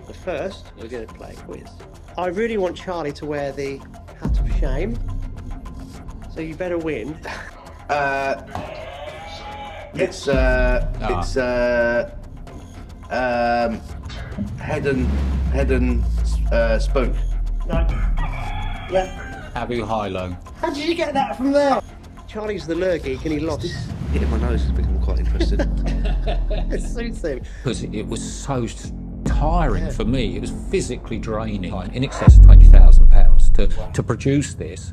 But first, we're going to play a quiz. I really want Charlie to wear the hat of shame, so you better win. It's head and spoke. No. Yeah. Abu Hilo. How did you get that from there? Charlie's the lure geek and he lost. Hitting my nose has become quite interested. It suits him. Because it was so tiring for me. It was physically draining. In excess of £20,000 to produce this.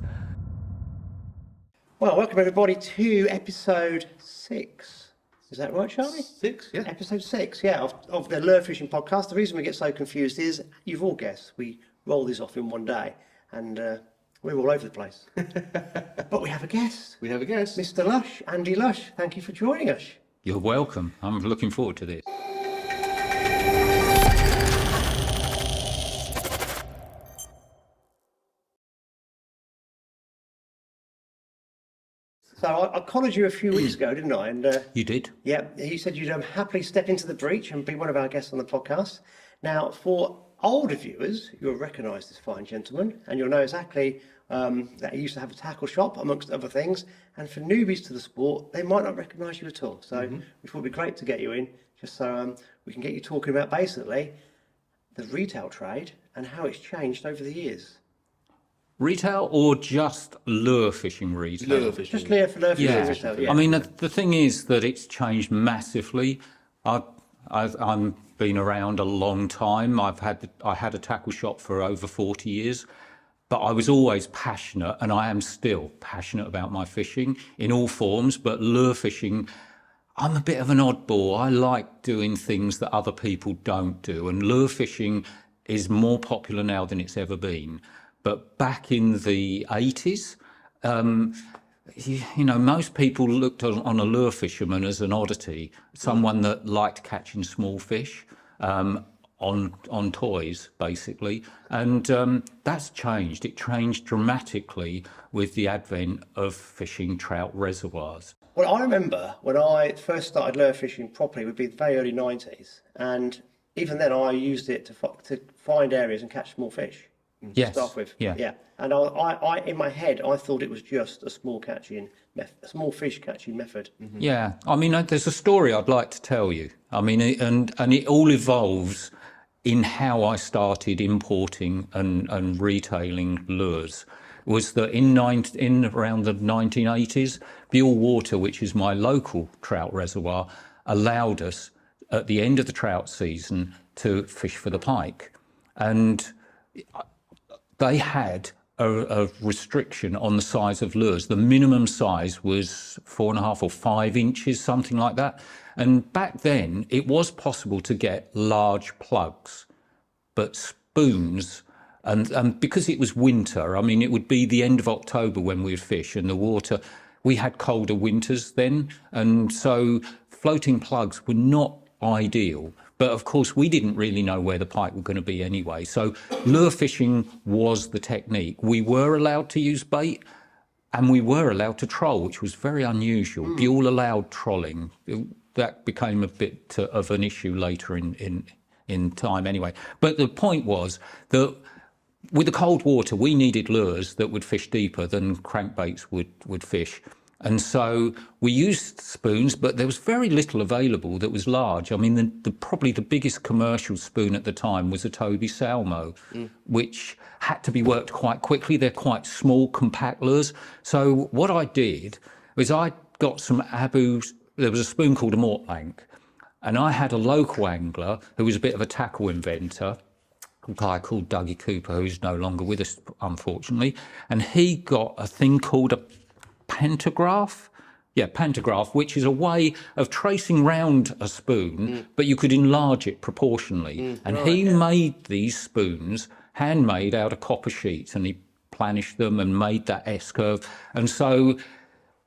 Well, welcome everybody to episode 6. Is that right, Charlie? 6, yeah. Episode 6, yeah, of the Lure Fishing Podcast. The reason we get so confused is, you've all guessed, we roll this off in one day and we're all over the place. But we have a guest. We have a guest. Mr. Lush, Andy Lush, thank you for joining us. You're welcome. I'm looking forward to this. So I collared you a few weeks ago, didn't I? And You did? yeah, you said you'd happily step into the breach and be one of our guests on the podcast. Now, for older viewers, you'll recognise this fine gentleman and you'll know exactly that he used to have a tackle shop, amongst other things. And for newbies to the sport, they might not recognise you at all. So we thought it'd be great to get you in, just so we can get you talking about basically the retail trade and how it's changed over the years. Retail or just lure fishing retail? Lure fishing. Just lure fishing Yeah. retail, yeah. I mean, the thing is that it's changed massively. I've been around a long time. I had a tackle shop for over 40 years, but I was always passionate, and I am still passionate about my fishing in all forms. But lure fishing, I'm a bit of an oddball. I like doing things that other people don't do, and lure fishing is more popular now than it's ever been. But back in the 80s, you know, most people looked on a lure fisherman as an oddity, someone that liked catching small fish on toys, basically. And that's changed. It changed dramatically with the advent of fishing trout reservoirs. Well, I remember when I first started lure fishing properly, it would be the very early 90s. And even then I used it to find areas and catch small fish. Yes. To start with. Yeah. And I in my head, I thought it was just a small fish catching method. Yeah, I mean, there's a story I'd like to tell you. I mean, and it all evolves in how I started importing and retailing lures. Was that in around the 1980s, Buell Water, which is my local trout reservoir, allowed us at the end of the trout season to fish for the pike, and they had a restriction on the size of lures. The minimum size was 4.5 or 5 inches, something like that. And back then, it was possible to get large plugs, but spoons, and because it was winter, I mean, it would be the end of October when we'd fish, and the water, we had colder winters then, and so floating plugs were not ideal. But of course, we didn't really know where the pike were going to be anyway. So lure fishing was the technique. We were allowed to use bait and we were allowed to troll, which was very unusual. Buell allowed trolling. That became a bit of an issue later in time anyway. But the point was that with the cold water, we needed lures that would fish deeper than crankbaits would fish. And so we used spoons, but there was very little available that was large. I mean, probably the biggest commercial spoon at the time was a Toby Salmo, which had to be worked quite quickly. They're quite small, compact lures. So what I did was I got some there was a spoon called a Mortlank, and I had a local angler who was a bit of a tackle inventor, a guy called Dougie Cooper, who's no longer with us, unfortunately, and he got a thing called a pantograph, which is a way of tracing round a spoon, but you could enlarge it proportionally. And he made these spoons, handmade out of copper sheets, and he planished them and made that S-curve. And so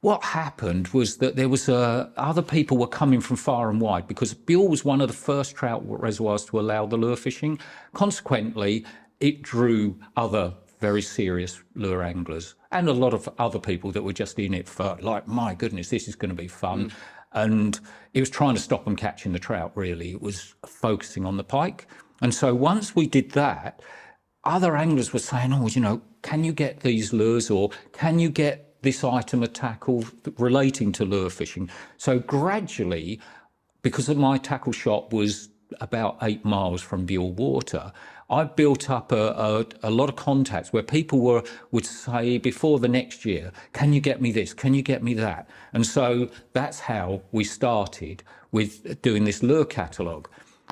what happened was that there was other people were coming from far and wide, because Buell was one of the first trout reservoirs to allow the lure fishing. Consequently, it drew other very serious lure anglers and a lot of other people that were just in it for, like, my goodness, this is going to be fun. And it was trying to stop them catching the trout, really. It was focusing on the pike. And so once we did that, other anglers were saying, oh, can you get these lures, or can you get this item of tackle relating to lure fishing? So gradually, because of my tackle shop was about 8 miles from Buell Water, I built up a lot of contacts where people would say before the next year, can you get me this? Can you get me that? And so that's how we started with doing this lure catalogue.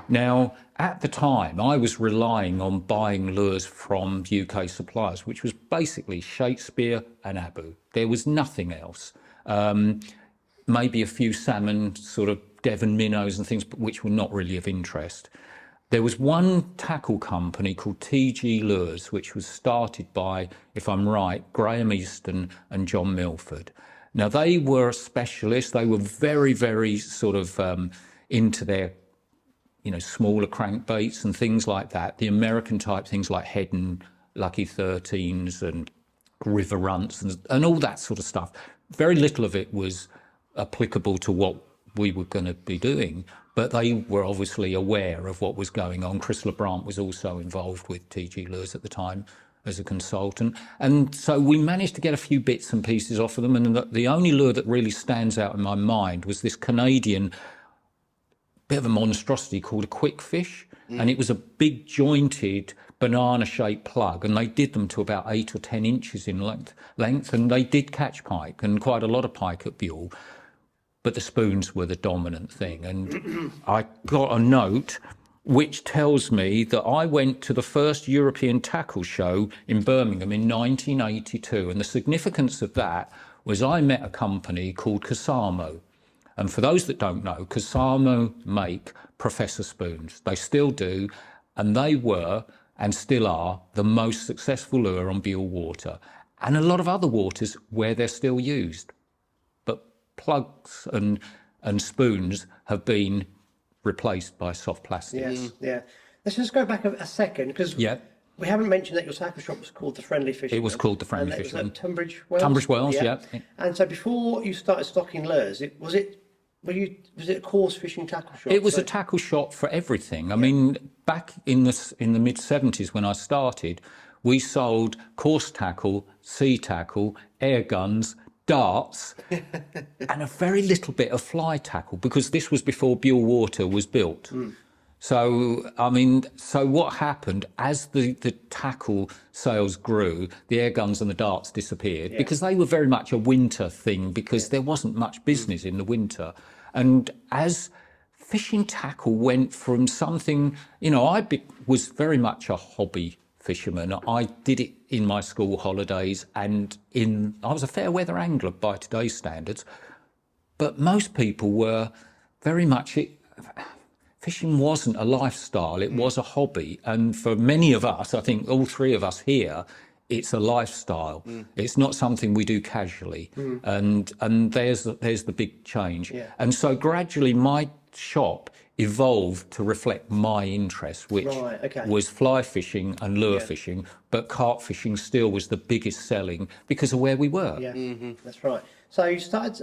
Now, at the time, I was relying on buying lures from UK suppliers, which was basically Shakespeare and Abu. There was nothing else. Maybe a few salmon, sort of Devon minnows and things, but which were not really of interest. There was one tackle company called TG Lures, which was started by, if I'm right, Graham Easton and John Milford. Now, they were specialists. They were very, very sort of into their, smaller crankbaits and things like that. The American type things like Head and Lucky 13s and River Runts and all that sort of stuff. Very little of it was applicable to what we were going to be doing, but they were obviously aware of what was going on. Chris LeBrant was also involved with TG Lures at the time as a consultant. And so we managed to get a few bits and pieces off of them. And the only lure that really stands out in my mind was this Canadian bit of a monstrosity called a quick fish. And it was a big jointed banana-shaped plug, and they did them to about 8 or 10 inches in length, and they did catch pike, and quite a lot of pike at Buell. But the spoons were the dominant thing. And I got a note which tells me that I went to the first European tackle show in Birmingham in 1982. And the significance of that was I met a company called Casamo. And for those that don't know, Casamo make Professor spoons. They still do. And they were, and still are, the most successful lure on Buell Water. And a lot of other waters where they're still used. Plugs and spoons have been replaced by soft plastics. Yes, yeah. Let's just go back a second, because we haven't mentioned that your tackle shop was called the Friendly Fisherman. It was called the Friendly Fisherman. Was at Tunbridge Wells? Tunbridge Wells, yeah. And so before you started stocking lures, was it a coarse fishing tackle shop? It was a tackle shop for everything. I mean, back in the mid-70s when I started, we sold coarse tackle, sea tackle, air guns, darts, and a very little bit of fly tackle, because this was before Buell Water was built. So, so what happened as the tackle sales grew, the air guns and the darts disappeared because they were very much a winter thing, because there wasn't much business in the winter. And as fishing tackle went from something, I was very much a hobby fisherman. I did it in my school holidays, and I was a fair weather angler by today's standards, but most people were very much fishing wasn't a lifestyle, it was a hobby. And for many of us, I think all three of us here, it's a lifestyle. It's not something we do casually. And there's the big change. And so gradually my shop evolved to reflect my interest, which was fly fishing and lure fishing, but carp fishing still was the biggest selling because of where we were. That's right. So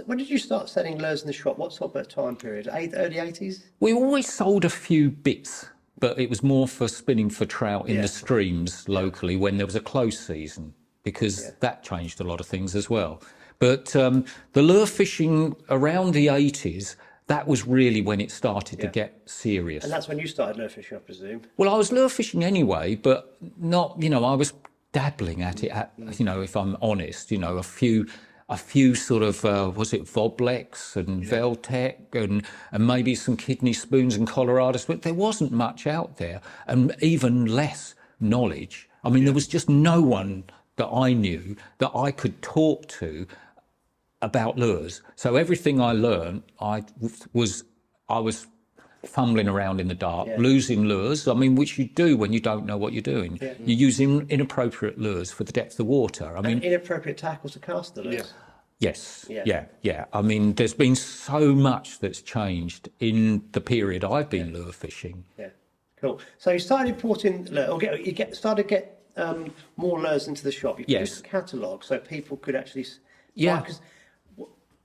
when did you start selling lures in the shop? What sort of time period? Early 80s? We always sold a few bits, but it was more for spinning for trout in the streams locally when there was a close season, because that changed a lot of things as well. But the lure fishing around the 80s, that was really when it started to get serious. And that's when you started lure fishing, I presume? Well, I was lure fishing anyway, but not, I was dabbling at it, if I'm honest, a few sort of, was it Voblex and Veltec and maybe some kidney spoons and Colorados, but there wasn't much out there, and even less knowledge. I mean, there was just no one that I knew that I could talk to about lures. So everything I learned, I was fumbling around in the dark, losing lures, which you do when you don't know what you're doing. You're using inappropriate lures for the depth of water. And inappropriate tackle to cast the lures. Yes. Yeah. There's been so much that's changed in the period I've been lure fishing. Yeah, cool. So you started importing started to get more lures into the shop. You produced a catalogue so people could actually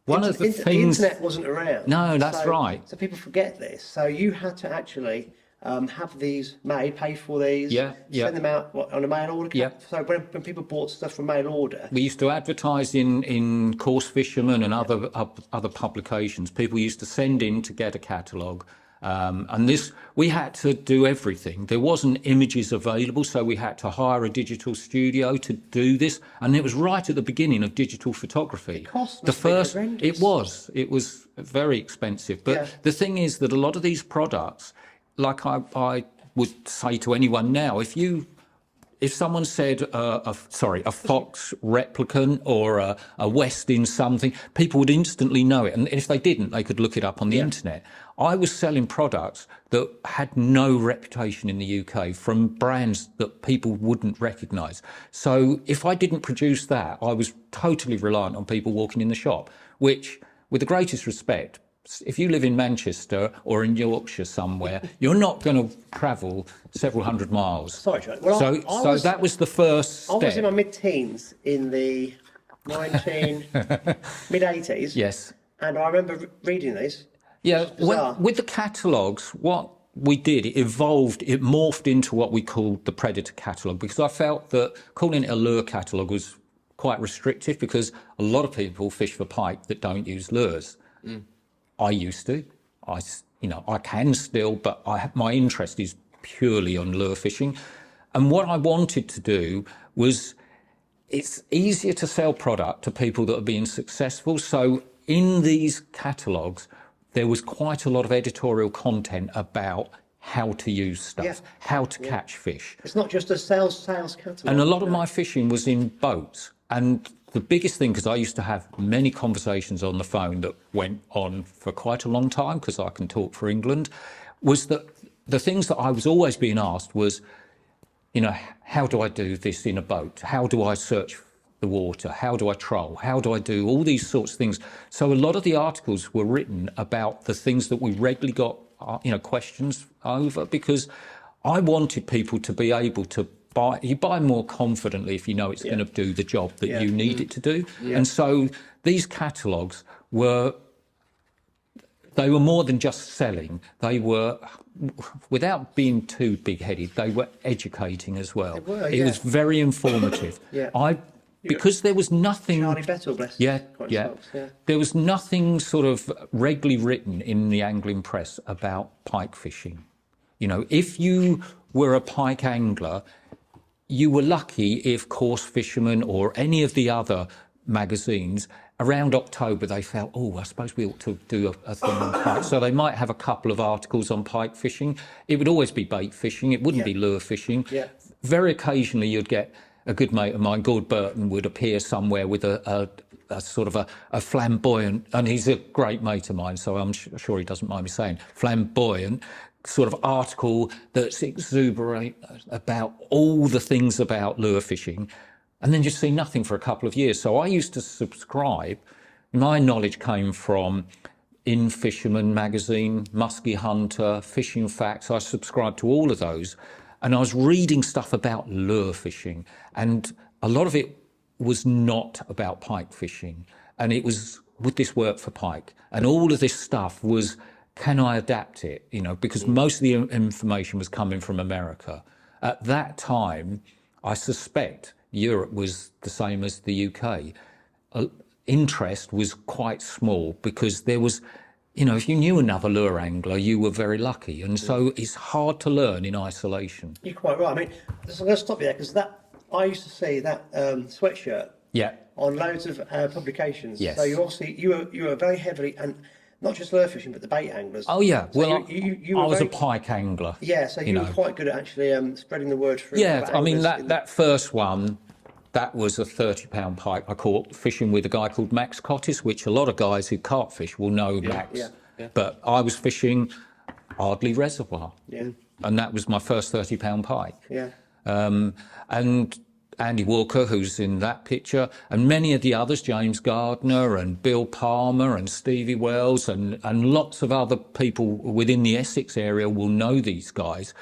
One of the things, the internet wasn't around. No, that's right. So people forget this. So you had to actually have these made, pay for these, send them out on a mail order. Yeah. So when people bought stuff from mail order, We used to advertise in Course Fisherman and other publications. People used to send in to get a catalogue. And this, we had to do everything. There wasn't images available, so we had to hire a digital studio to do this. And it was right at the beginning of digital photography. The cost must be horrendous. It was very expensive. But the thing is that a lot of these products, like I would say to anyone now, if someone said a Fox replicant or a Westin something, people would instantly know it. And if they didn't, they could look it up on the internet. I was selling products that had no reputation in the UK from brands that people wouldn't recognise. So if I didn't produce that, I was totally reliant on people walking in the shop, which, with the greatest respect, if you live in Manchester or in Yorkshire somewhere, you're not going to travel several hundred miles. Sorry, John. Well, so that was the first step. I was in my mid-teens in the mid-80s. Yes. And I remember reading these. Yeah, with the catalogues, what we did, it morphed into what we called the Predator catalogue, because I felt that calling it a lure catalogue was quite restrictive, because a lot of people fish for pike that don't use lures. I used to. I can still, but my interest is purely on lure fishing. And what I wanted to do was, it's easier to sell product to people that are being successful. So in these catalogues, there was quite a lot of editorial content about how to use stuff, how to catch fish. It's not just a sales catalogue. And a lot of my fishing was in boats. And the biggest thing, because I used to have many conversations on the phone that went on for quite a long time, because I can talk for England, was that the things that I was always being asked was, how do I do this in a boat? How do I search the water? How do I troll? How do I do all these sorts of things? So a lot of the articles were written about the things that we regularly got, questions over, because I wanted people to be able to you buy more confidently if you know it's going to do the job that you need it to do. And so these catalogues were more than just selling. They were, without being too big-headed, they were educating as well. It was very informative. Because there was nothing. Charlie Bettle, bless. There was nothing sort of regularly written in the angling press about pike fishing. If you were a pike angler, you were lucky if Course Fisherman or any of the other magazines, around October, they felt, I suppose we ought to do a thing on pike. So they might have a couple of articles on pike fishing. It would always be bait fishing. It wouldn't be lure fishing. Very occasionally you'd get a good mate of mine, Gord Burton, would appear somewhere with a sort of a flamboyant, and he's a great mate of mine, so I'm sure he doesn't mind me saying, flamboyant sort of article that's exuberant about all the things about lure fishing, and then just see nothing for a couple of years. So I used to subscribe. My knowledge came from In Fisherman magazine, Muskie Hunter, Fishing Facts. I subscribed to all of those, and I was reading stuff about lure fishing, and a lot of it was not about pike fishing, and it was, would this work for pike? And all of this stuff was, can I adapt it? Because most of the information was coming from America. At that time, I suspect Europe was the same as the UK. Interest was quite small, because there was, if you knew another lure angler, you were very lucky. And so it's hard to learn in isolation. You're quite right. I mean, I'm going to stop you there, because I used to see that sweatshirt on loads of publications. Yes. So you were very heavily, and not just lure fishing, but the bait anglers. Oh yeah, so well, you I was a pike angler. Yeah, so you were quite good at actually spreading the word through. Yeah, I mean that first one, that was a £30 pike I caught fishing with a guy called Max Cottis, which a lot of guys who carp fish will know Max. But I was fishing Ardley Reservoir, and that was my first £30 pike. And Andy Walker, who's in that picture, and many of the others, James Gardner and Bill Palmer and Stevie Wells, and lots of other people within the Essex area will know these guys.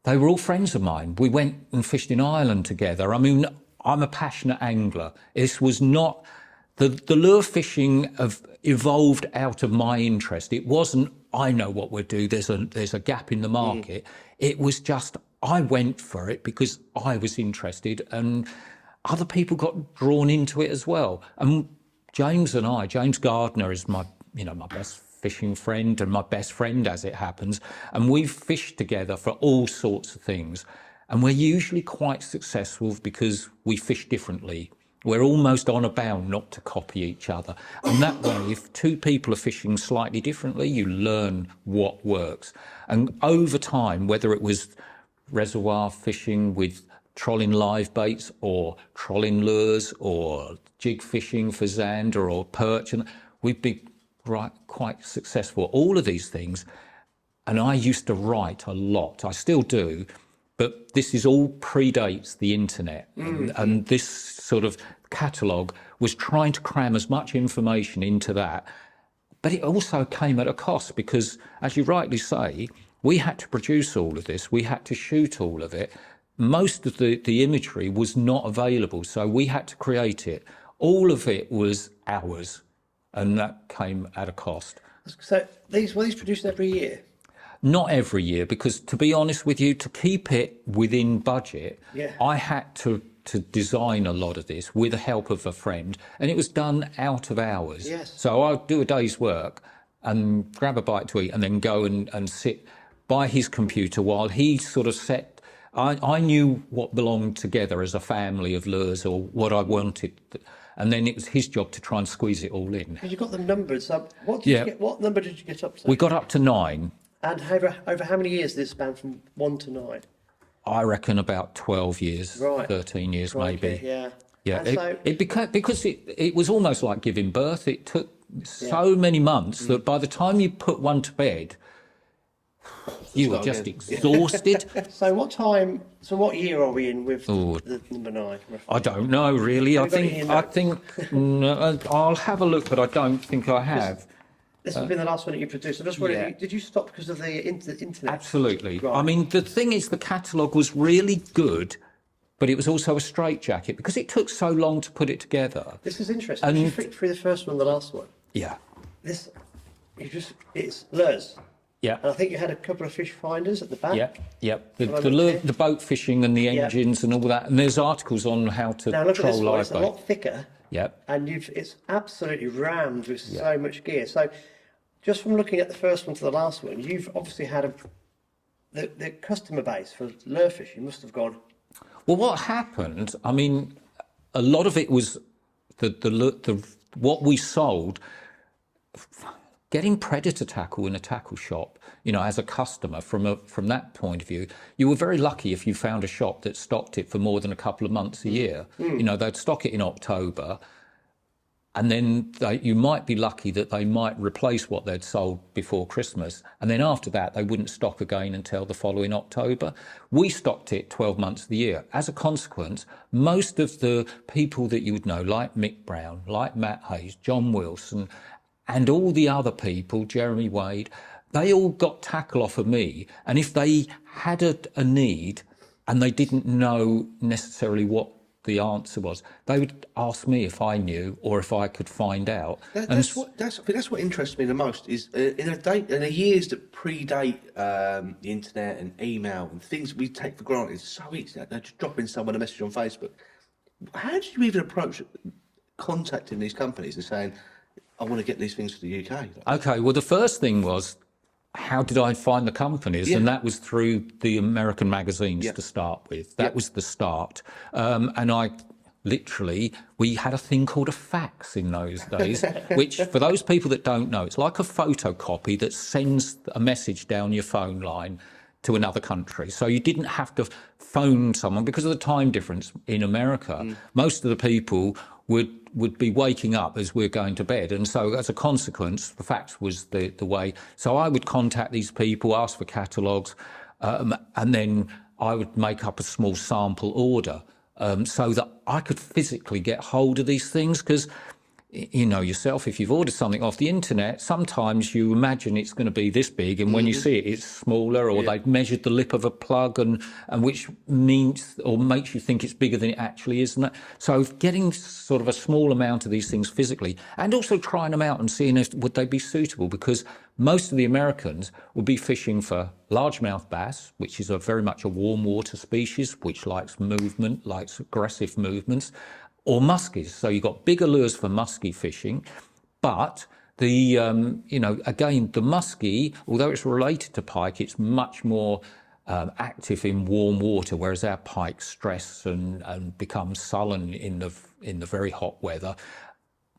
They were all friends of mine. We went and fished in Ireland together. I mean, I'm a passionate angler. This was not... The lure fishing evolved out of my interest. It wasn't I know what we'll do. There's a gap in the market. It was just, I went for it because I was interested, and other people got drawn into it as well. And James Gardner is my best fishing friend and my best friend as it happens. And we've fished together for all sorts of things. And we're usually quite successful because we fish differently. We're almost on a bound not to copy each other. And that way, if two people are fishing slightly differently, you learn what works. And over time, whether it was reservoir fishing with trolling live baits or trolling lures or jig fishing for zander or perch, and we've been quite successful. All of these things. And I used to write a lot. I still do. But this is all predates the internet. And this sort of catalogue was trying to cram as much information into that. But it also came at a cost because, as you rightly say, we had to produce all of this. We had to shoot all of it. Most of the imagery was not available, so we had to create it. All of it was ours, and that came at a cost. So were these produced every year? Not every year, because to be honest with you, to keep it within budget, I had to design a lot of this with the help of a friend, and it was done out of hours. Yes. So I'd do a day's work and grab a bite to eat and then go and sit by his computer while he sort of set. I knew what belonged together as a family of lures or what I wanted, and then it was his job to try and squeeze it all in. Because you got the numbers. So what number did you get up to? We got up to 9. And over how many years did it span from 1 to 9? I reckon about 12 years, 13 years maybe. Yeah. Yeah, so, it became, because it was almost like giving birth. It took so many months that by the time you put one to bed, you were just exhausted. So what year are we in with the number 9? Roughly? I don't know really. I think no, I'll have a look, but I don't think I have. This has been the last one that you produced. I just wondered, did you stop because of the internet? Absolutely. Right. I mean, the thing is, the catalogue was really good, but it was also a straitjacket because it took so long to put it together. This is interesting. You flicked through the first one, the last one. Yeah. It's lures. Yeah. And I think you had a couple of fish finders at the back. Yeah. The boat fishing and the engines and all that. And there's articles on how to now, look troll at this one. live It's bait. a lot thicker. Yep. And it's absolutely rammed with so much gear. So just from looking at the first one to the last one, you've obviously had the customer base for lure fishing must have gone. Well, what happened? I mean, a lot of it was the what we sold. Getting predator tackle in a tackle shop, as a customer from that point of view, you were very lucky if you found a shop that stocked it for more than a couple of months a year. They'd stock it in October, and then you might be lucky that they might replace what they'd sold before Christmas, and then after that they wouldn't stock again until the following October. We stocked it 12 months of the year. As a consequence, most of the people that you would know, like Mick Brown, like Matt Hayes, John Wilson, and all the other people, Jeremy Wade, they all got tackle off of me. And if they had a need and they didn't know necessarily what the answer was, they would ask me if I knew or if I could find out. I think that's what interests me the most is in the years that predate the internet and email and things we take for granted. It's so easy. Just dropping someone a message on Facebook. How did you even approach contacting these companies and saying, I want to get these things to the UK? Okay, well, the first thing was, how did I find the companies? And that was through the American magazines to start with. That was the start. And we had a thing called a fax in those days, which for those people that don't know, it's like a photocopy that sends a message down your phone line to another country. So you didn't have to phone someone because of the time difference in America. Most of the people would be waking up as we're going to bed. And so as a consequence, the fax was the way. So I would contact these people, ask for catalogues, and then I would make up a small sample order so that I could physically get hold of these things. Because you know yourself, if you've ordered something off the internet, sometimes you imagine it's going to be this big, and when you see it, it's smaller, or they've measured the lip of a plug, and which means or makes you think it's bigger than it actually is. So getting sort of a small amount of these things physically, and also trying them out and seeing if would they be suitable, because most of the Americans will be fishing for largemouth bass, which is very much a warm water species, which likes movement, likes aggressive movements, or muskies. So you've got bigger lures for muskie fishing, but the again, the muskie, although it's related to pike, it's much more active in warm water, whereas our pike stress and become sullen in the very hot weather.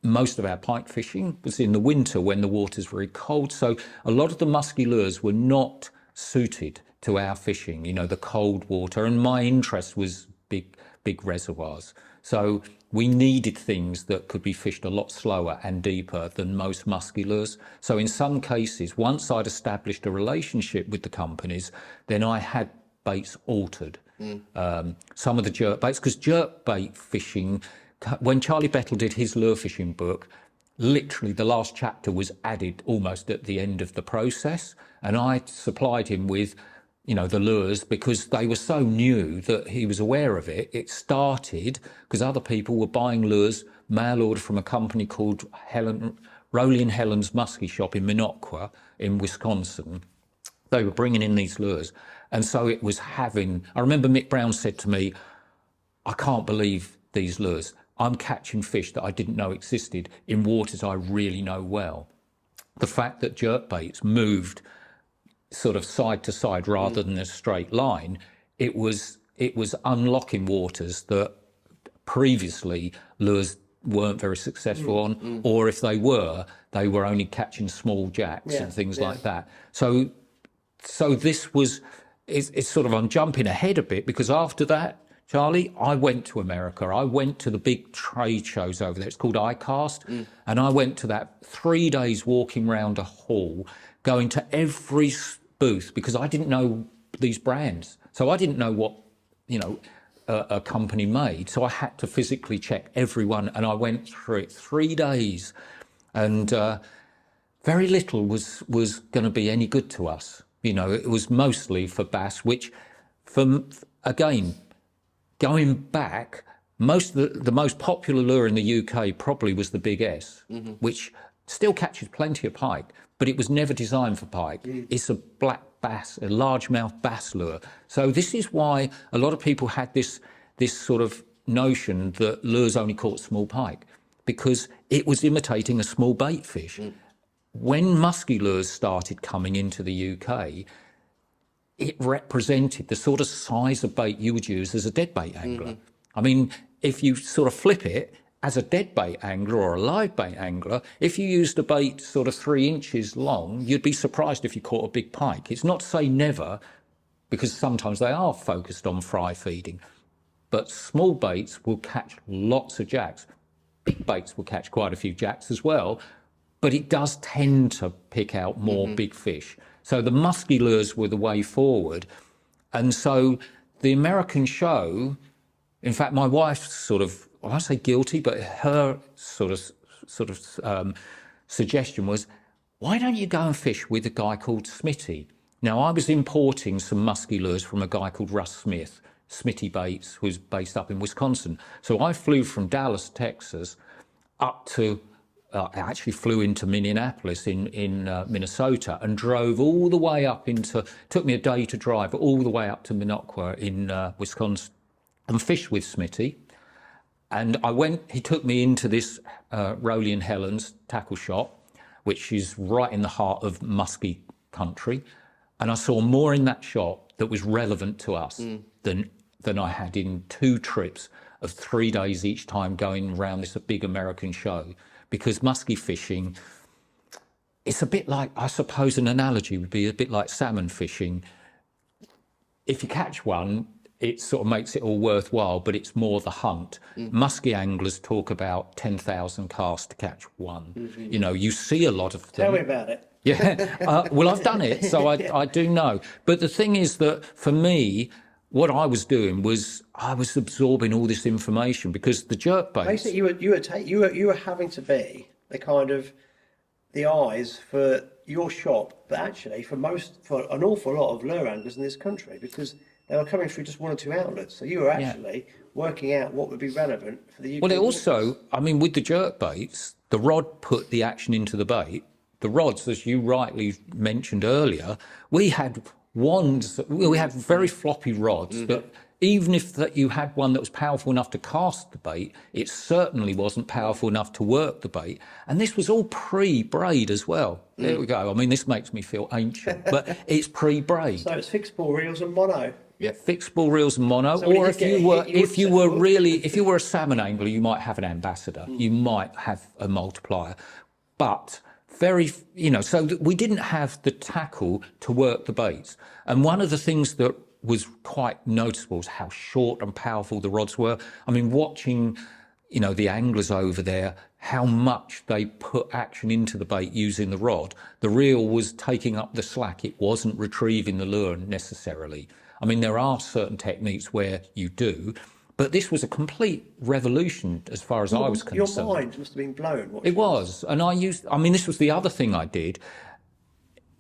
Most of our pike fishing was in the winter when the water's very cold, so a lot of the musky lures were not suited to our fishing, the cold water, and my interest was big reservoirs. So we needed things that could be fished a lot slower and deeper than most musky lures. So in some cases, once I'd established a relationship with the companies, then I had baits altered. Some of the jerk baits, because jerk bait fishing, when Charlie Bettle did his lure fishing book, literally the last chapter was added almost at the end of the process. And I supplied him with the lures, because they were so new that he was aware of it. It started because other people were buying lures, mail order from a company called Rowley and Helen's Muskie Shop in Minocqua in Wisconsin. They were bringing in these lures. And so it was I remember Mick Brown said to me, I can't believe these lures. I'm catching fish that I didn't know existed in waters I really know well. The fact that jerkbaits moved sort of side to side rather than a straight line, it was unlocking waters that previously lures weren't very successful on, or if they were only catching small jacks and things like that. So this was, it's sort of, I'm jumping ahead a bit, because after that, Charlie, I went to America. I went to the big trade shows over there. It's called ICAST. And I went to that 3 days walking around a hall, going to every booth, because I didn't know these brands. So I didn't know what, a company made. So I had to physically check everyone. And I went through it 3 days. And very little was going to be any good to us. It was mostly for bass, which, again, going back, the most popular lure in the UK probably was the Big S, which still catches plenty of pike, but it was never designed for pike. It's a black bass, a largemouth bass lure. So this is why a lot of people had this sort of notion that lures only caught small pike, because it was imitating a small bait fish. When musky lures started coming into the UK, it represented the sort of size of bait you would use as a deadbait angler. I mean, if you sort of flip it, as a deadbait angler or a live bait angler, if you used a bait sort of 3 inches long, you'd be surprised if you caught a big pike. It's not to say never, because sometimes they are focused on fry feeding, but small baits will catch lots of jacks. Big baits will catch quite a few jacks as well, but it does tend to pick out more big fish. So the musky lures were the way forward. And so the American show, in fact, my wife's sort of, I won't say guilty, but her sort of suggestion was, why don't you go and fish with a guy called Smitty? Now, I was importing some musky lures from a guy called Russ Smith, Smitty Baits, who's based up in Wisconsin. So I flew from Dallas, Texas, up to, I actually flew into Minneapolis in Minnesota, and drove all the way up took me a day to drive all the way up to Minocqua in Wisconsin, and fished with Smitty. And he took me into this Rowley and Helen's tackle shop, which is right in the heart of musky country. And I saw more in that shop that was relevant to us than I had in 2 trips of 3 days each time going around this big American show. Because musky fishing, it's a bit like, I suppose an analogy would be a bit like salmon fishing. If you catch one, it sort of makes it all worthwhile, but it's more the hunt. Musky anglers talk about 10,000 casts to catch one. You see a lot of them. Tell me about it. Yeah, well, I've done it, so I do know. But the thing is that for me, what I was doing was I was absorbing all this information because the jerk baits. Basically, you were having to be the eyes for your shop, but actually for an awful lot of lure anglers in this country, because they were coming through just one or two outlets. So you were actually working out what would be relevant for the UK. Well, it also, I mean, with the jerk baits, the rod put the action into the bait. The rods, as you rightly mentioned earlier, we had wands, we had very floppy rods that even if that you had one that was powerful enough to cast the bait, it certainly wasn't powerful enough to work the bait. And this was all pre-braid as well. There we go. I mean, this makes me feel ancient, but it's pre-braid. So it's fixed ball reels and mono. Yeah. Fixed ball reels and mono, So or if you were a salmon angler, you might have an ambassador, you might have a multiplier, but so we didn't have the tackle to work the baits. And one of the things that was quite noticeable was how short and powerful the rods were. I mean, watching, the anglers over there, how much they put action into the bait using the rod. The reel was taking up the slack. It wasn't retrieving the lure necessarily. I mean, there are certain techniques where you do, but this was a complete revolution as far as I was concerned. Your mind must have been blown. It was. And this was the other thing I did.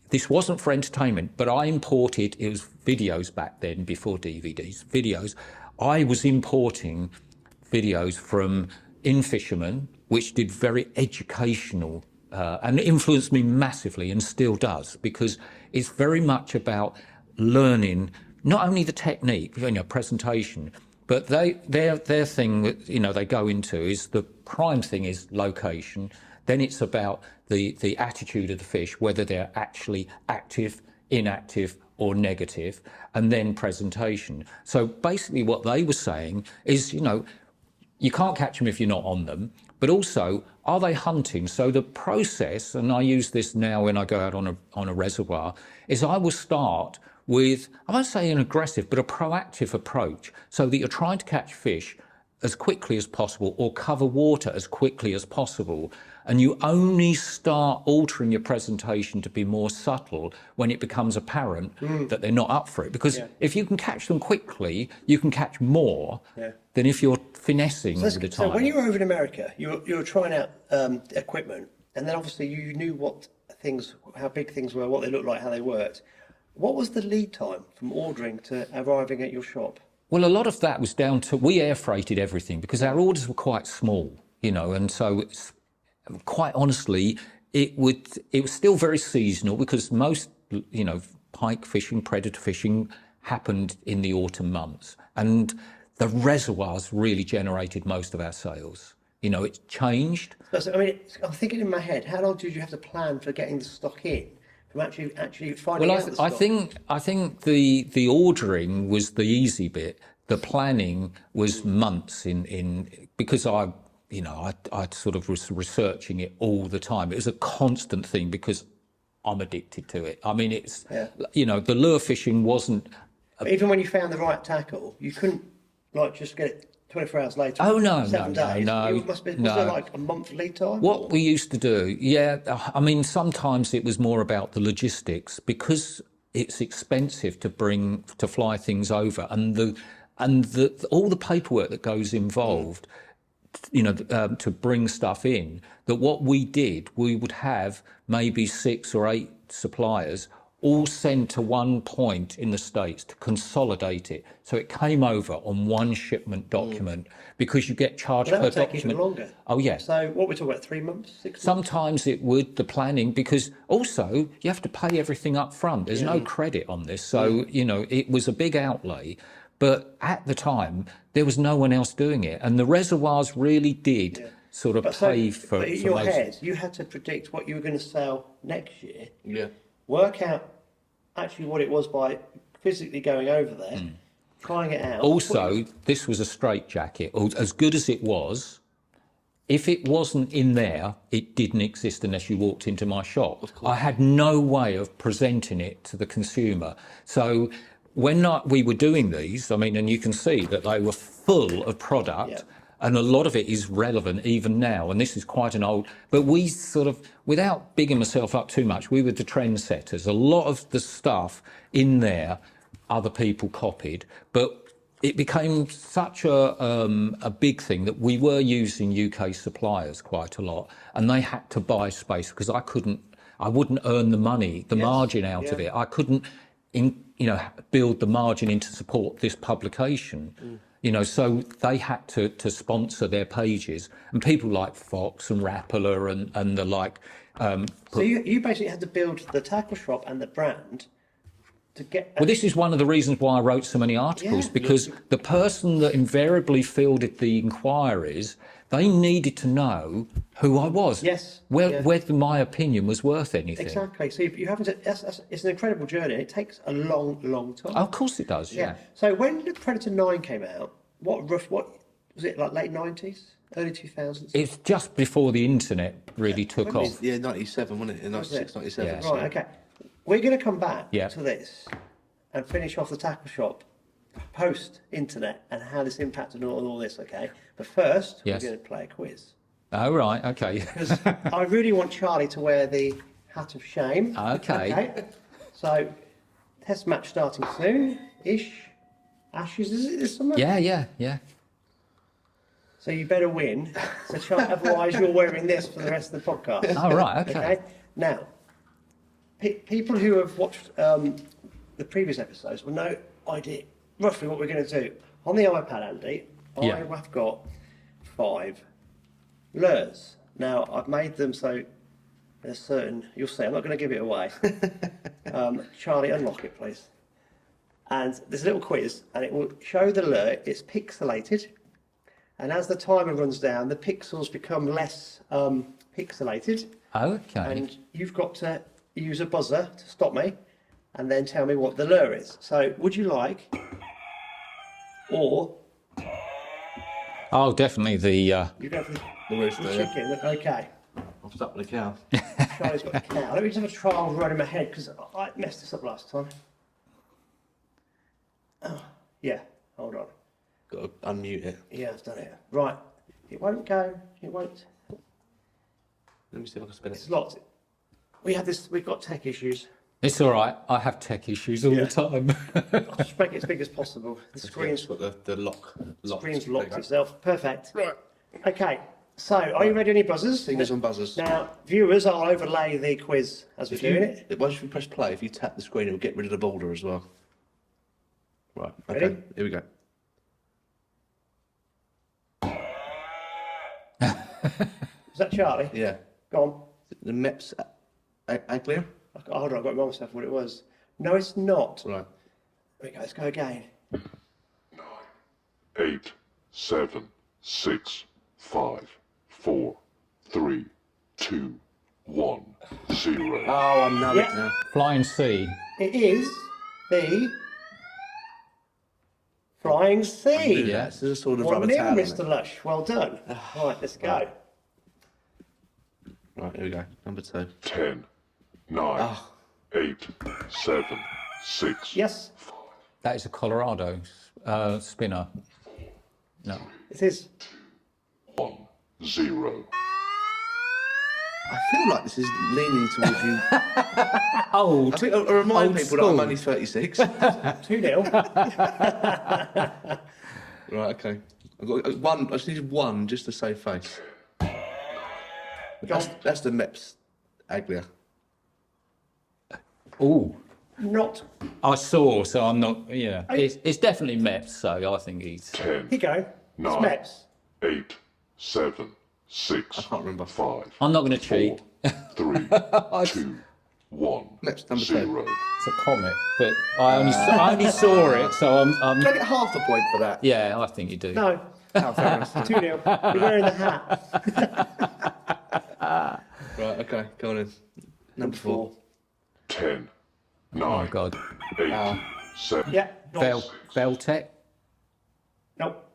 This wasn't for entertainment, but I imported, it was videos back then before DVDs, videos. I was importing videos from In Fisherman, which did very educational and influenced me massively and still does, because it's very much about learning not only the technique, presentation, but their thing that they go into is the prime thing is location. Then it's about the attitude of the fish, whether they're actually active, inactive, or negative, and then presentation. So basically, what they were saying is, you can't catch them if you're not on them, but also, are they hunting? So the process, and I use this now when I go out on a reservoir, is I will start with, I won't say an aggressive, but a proactive approach, so that you're trying to catch fish as quickly as possible or cover water as quickly as possible. And you only start altering your presentation to be more subtle when it becomes apparent that they're not up for it. Because if you can catch them quickly, you can catch more than if you're finessing all the time. So when you were over in America, you were trying out equipment, and then obviously you knew how big things were, what they looked like, how they worked. What was the lead time from ordering to arriving at your shop? Well, a lot of that was down to, we air freighted everything because our orders were quite small, and so quite honestly, it was still very seasonal because most, pike fishing, predator fishing happened in the autumn months, and the reservoirs really generated most of our sales. It's changed. So, I'm thinking in my head, how long did you have to plan for getting the stock in? From actually finding out the stock? I think the ordering was the easy bit. The planning was months in because I sort of was researching it all the time. It was a constant thing because I'm addicted to it. I mean, it's the lure fishing wasn't. But even when you found the right tackle, you couldn't just get it 24 hours later. Oh, no, 7 days. Was there like a month lead time? What we used to do, sometimes it was more about the logistics because it's expensive to fly things over, and all the paperwork that goes involved, to bring stuff in. That what we did, we would have maybe 6 or 8 suppliers all send to one point in the States to consolidate it. So it came over on one shipment document because you get charged per document. Even longer. Oh, yeah. So what we're talking about, 3 months, 6 months? Sometimes it would, the planning, because also you have to pay everything up front. There's no credit on this. So, it was a big outlay. But at the time, there was no one else doing it. And the reservoirs really did sort of pay for in your head, you had to predict what you were going to sell next year. Yeah. Work out actually what it was by physically going over there, trying it out. Also, this was a straitjacket. As good as it was, if it wasn't in there, it didn't exist unless you walked into my shop. I had no way of presenting it to the consumer. So when we were doing these, and you can see that they were full of product. And a lot of it is relevant even now, and this is quite an old, but we sort of, without bigging myself up too much, we were the trendsetters. A lot of the stuff in there other people copied, but it became such a big thing that we were using UK suppliers quite a lot, and they had to buy space because I wouldn't earn the money, the margin out of it. I couldn't, build the margin in to support this publication. So they had to sponsor their pages, and people like Fox and Rapala and the like. So you basically had to build the tackle shop and the brand to get. Well, this is one of the reasons why I wrote so many articles, because the person that invariably fielded the inquiries, they needed to know who I was. Yes. Whether my opinion was worth anything. Exactly. So you haven't. It's an incredible journey. It takes a long, long time. Oh, of course it does. Yeah. So when the Predator 9 came out, what was it, like late 90s, early 2000s? It's just before the internet really took off. Yeah, 97, wasn't it? 96, 97. Yeah. Right. Okay. We're going to come back Yeah. to this and finish off the tackle shop post internet and how this impacted all this. Okay. But first, Yes. we're going to play a quiz. Oh, right. Okay. Because I really want Charlie to wear the hat of shame. Okay. So, test match starting soon-ish. Ashes, is it summer? Yeah. So you better win. So Charlie, otherwise you're wearing this for the rest of the podcast. Oh, right. Okay. Now, people who have watched the previous episodes will know idea roughly what we're going to do. On the iPad, Andy, Yeah. I have got 5 lures. Now, I've made them so there's certain, you'll see, I'm not going to give it away. Charlie, unlock it, please. And there's a little quiz, and it will show the lure. It's pixelated. And as the timer runs down, the pixels become less pixelated. Okay. And you've got to use a buzzer to stop me and then tell me what the lure is. So, would you like, or Oh, definitely the. you go for the rooster, yeah. chicken? Okay. I'm stuck with a cow. Charlie's got the cow. Let me just have a trial run in my head because I messed this up last time. Oh, yeah, hold on. Got to unmute it. Yeah, I've done it. Right. It won't go. It won't. Let me see if I can spin it. It's locked. We've got tech issues. It's all right. I have tech issues all the time. I'll just make it as big as possible. The screen's got the locked. screen's There locked you go. itself. Perfect. Right. Okay. So, are you ready? Any buzzers? Fingers on buzzers. Now, viewers, I'll overlay the quiz as we're doing it. Once you press play, if you tap the screen, it will get rid of the border as well. Right. Okay. Ready? Here we go. Is that Charlie? Yeah. Go on. The MEPS Aglia. Hold on, I've got to remind myself what it was. No, it's not. Right. There we go. Let's go again. 8, 7, 6, 5, 4, 3, 2, 1, 0. Oh, I know Yeah. it now. Flying C. It is the Flying C. Yeah, it's a sort of 1 rubber 0, towel. on Mr. it. Lush. Well done. Right, let's go. Right, here we go. Number 2. 10, 9, 8, 7, 6. Yes, That is a Colorado spinner. No. it is. 1, 0. I feel like this is leaning towards you. Old. I think I remind Old people that school. I'm only 36. 2 0. Right, okay. I've got one. I just need one just to save face. That's the MEPS Aglia. Oh. Not. I saw, so I'm not. Yeah. It's definitely Meps, so I think he's. 10, Here you go. It's 9, Meps. 8, 7, 6, I can't remember. 5, I'm not going to cheat. 4, 3, 2, 1, MEPS number 2. 0. It's a comic, but I only saw it, so I'm. Can I get half a point for that? Yeah, I think you do. No. Oh, fair enough. 2 0. You're wearing the hat. Right, okay, go on in. Number 4. 10, Oh my 9, God. 8, 7, Yeah. Veltec. Nope.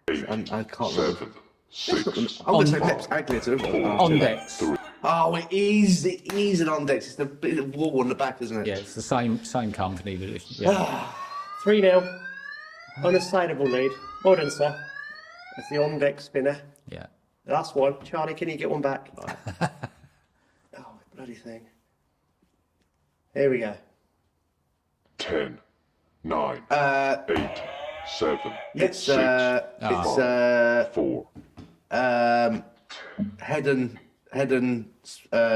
8, I can't remember. 7, 6, I'm going to say MEPS Aglia too. Ondex. Oh, it is an Ondex. It's the bit of wall on the back, isn't it? Yeah, it's the same company. That yeah. 3 0. Unassailable lead. Well done, sir. It's the on-deck spinner. Yeah. Last one. Charlie, can you get one back? Oh, bloody thing. Here we go. 10, 9, 8, 7, It's 6, 4, head and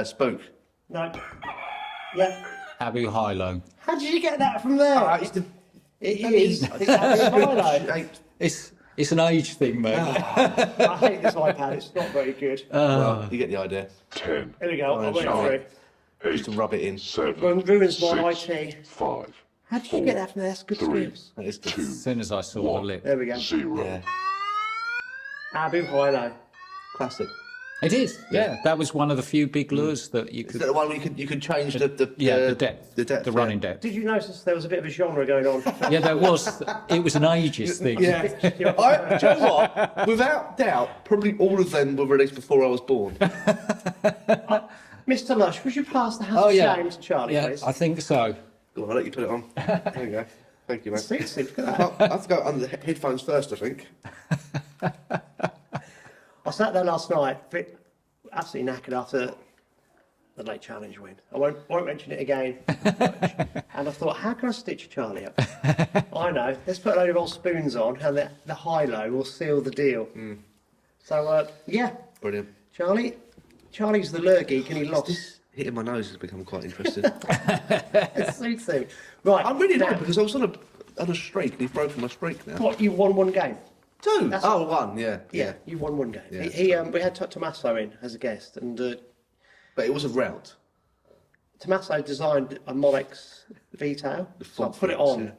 spoke. No. Yeah. Abu Hilo. How did you get that from there? It's the It is. It's Abu Hilo. It's an age thing, mate. I hate this iPad. It's not very good. Well, you get the idea. 10, Here we go. I went through. 8, Just to rub it in. 7, Ruins my 6, IT. 5, How did you get that from there? That's good 3, skills. That is good. 2, As soon as I saw the lip. There we go. 0. Yeah, Abu Hilo. classic. It is, yeah. That was one of the few big lures that you Is could. that the one where you could change the the depth, the running depth. Did you notice there was a bit of a genre going on? Yeah, there was. It was an ages thing. Yeah. Do you know what? Without doubt, probably all of them were released before I was born. Mr. Lush, would you pass the hat Oh of yeah, shame to Charlie, yeah. please? I think so. Go on, I'll let you put it on. There you go. Thank you, mate. Look at that. I have to go under the headphones first, I think. I sat there last night, absolutely knackered after the late challenge win. I won't mention it again. And I thought, how can I stitch Charlie up? I know. Let's put a load of old spoons on, and the high-low will seal the deal. So yeah, Brilliant. Charlie's the lure geek, and he lost. This hitting my nose has become quite interesting. It suits him. Right, I'm really now, annoyed because I was on a streak and he's broken my streak now. What, you won one game? Two? That's- Oh, one, yeah. Yeah, you won one game. Yeah, We had Tommaso in as a guest, and But it was a route. Tommaso designed a Molex V-tail, so I front put it flips, on,